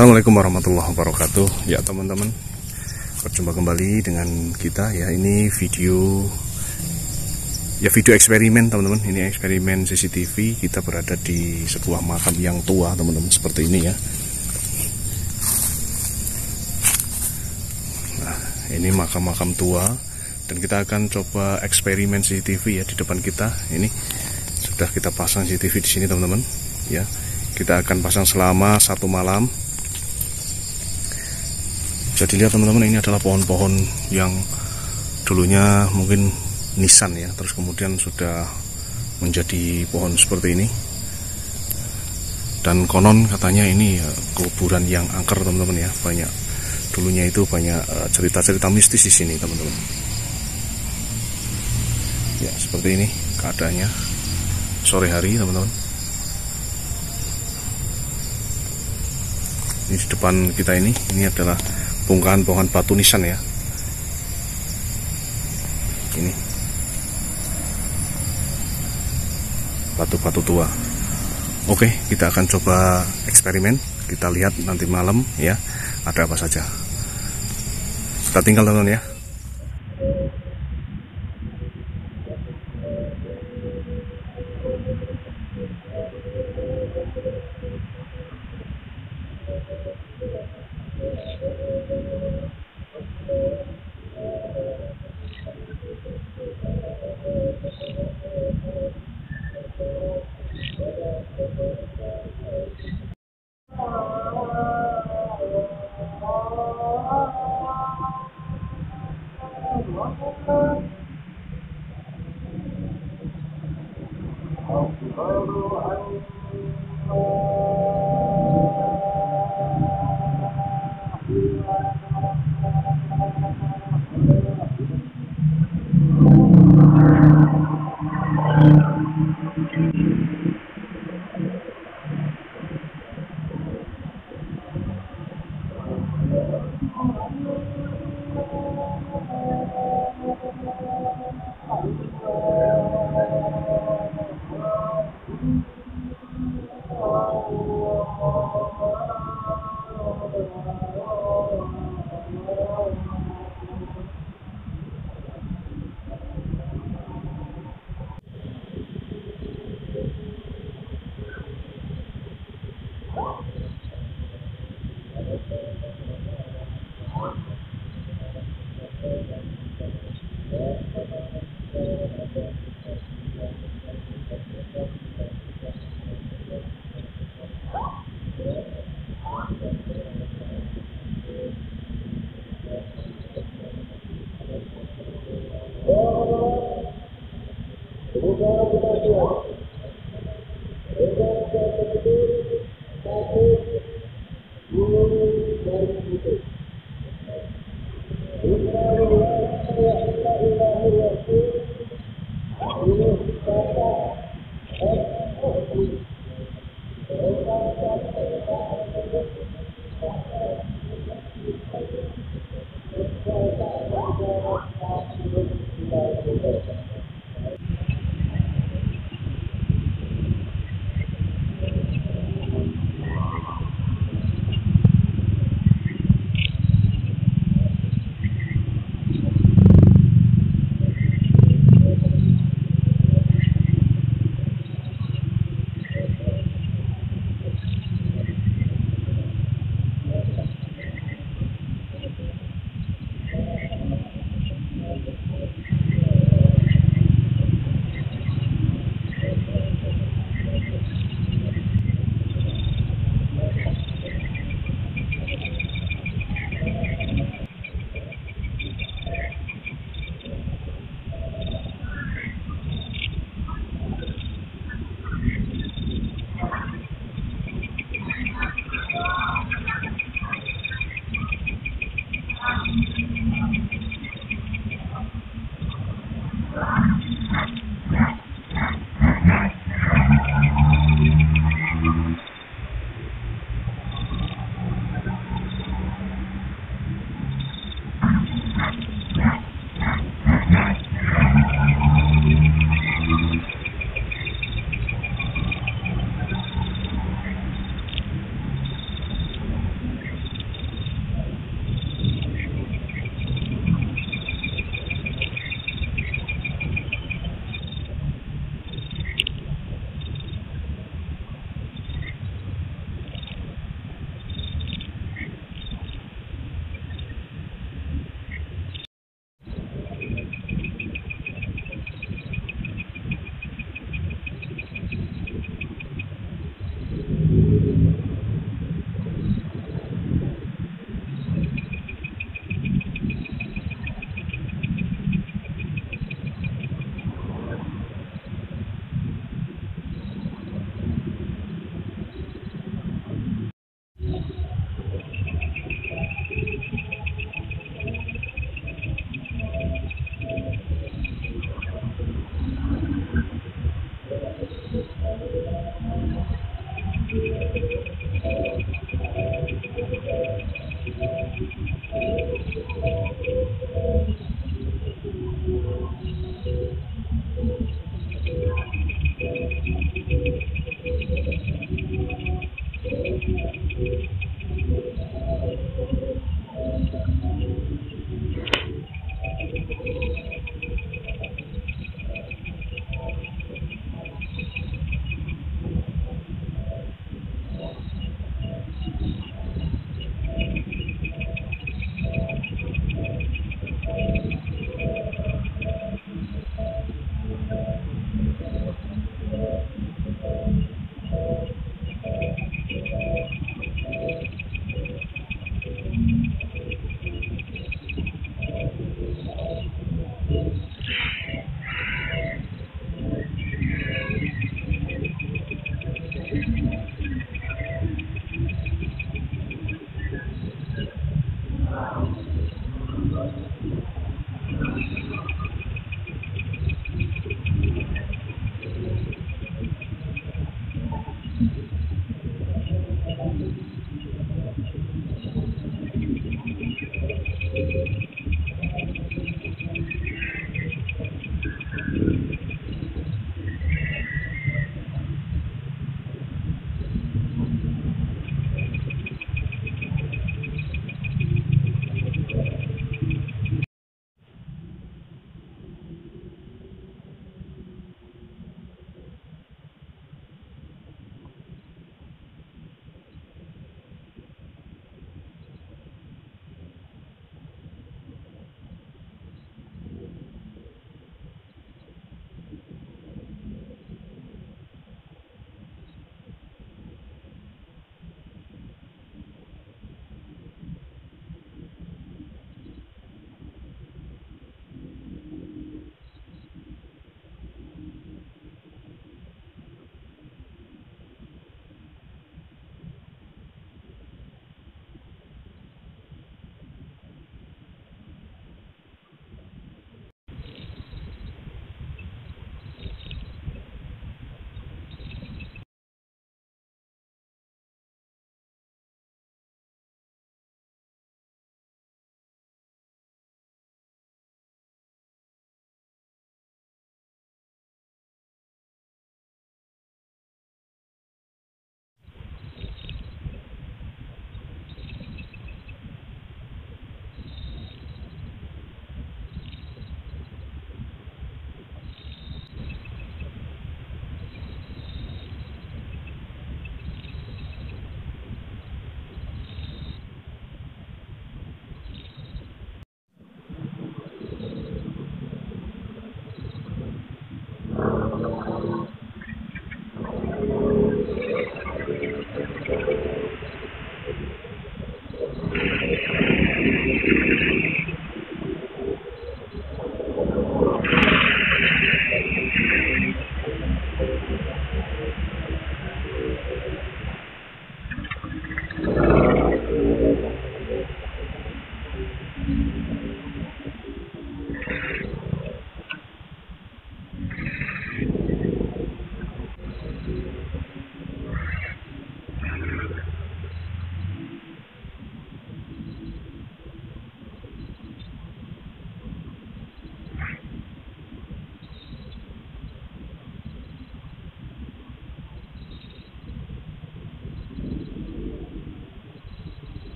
Assalamualaikum warahmatullahi wabarakatuh. Ya teman-teman, berjumpa kembali dengan kita ya. Ini video eksperimen teman-teman. Ini eksperimen CCTV. Kita berada di sebuah makam yang tua teman-teman, seperti ini ya. Nah, ini makam-makam tua dan kita akan coba eksperimen CCTV ya di depan kita. Ini sudah kita pasang CCTV di sini teman-teman ya. Kita akan pasang selama 1 malam. Jadi lihat teman-teman, ini adalah pohon-pohon yang dulunya mungkin nisan ya, terus kemudian sudah menjadi pohon seperti ini. Dan konon katanya ini kuburan yang angker teman-teman ya, banyak dulunya itu banyak cerita-cerita mistis di sini teman-teman. Ya seperti ini keadaannya sore hari teman-teman. Ini di depan kita ini adalah bongkahan pohon batu nisan ya. Ini batu-batu tua. Oke, kita akan coba eksperimen. Kita lihat nanti malam ya, ada apa saja. Kita tinggal teman-teman ya.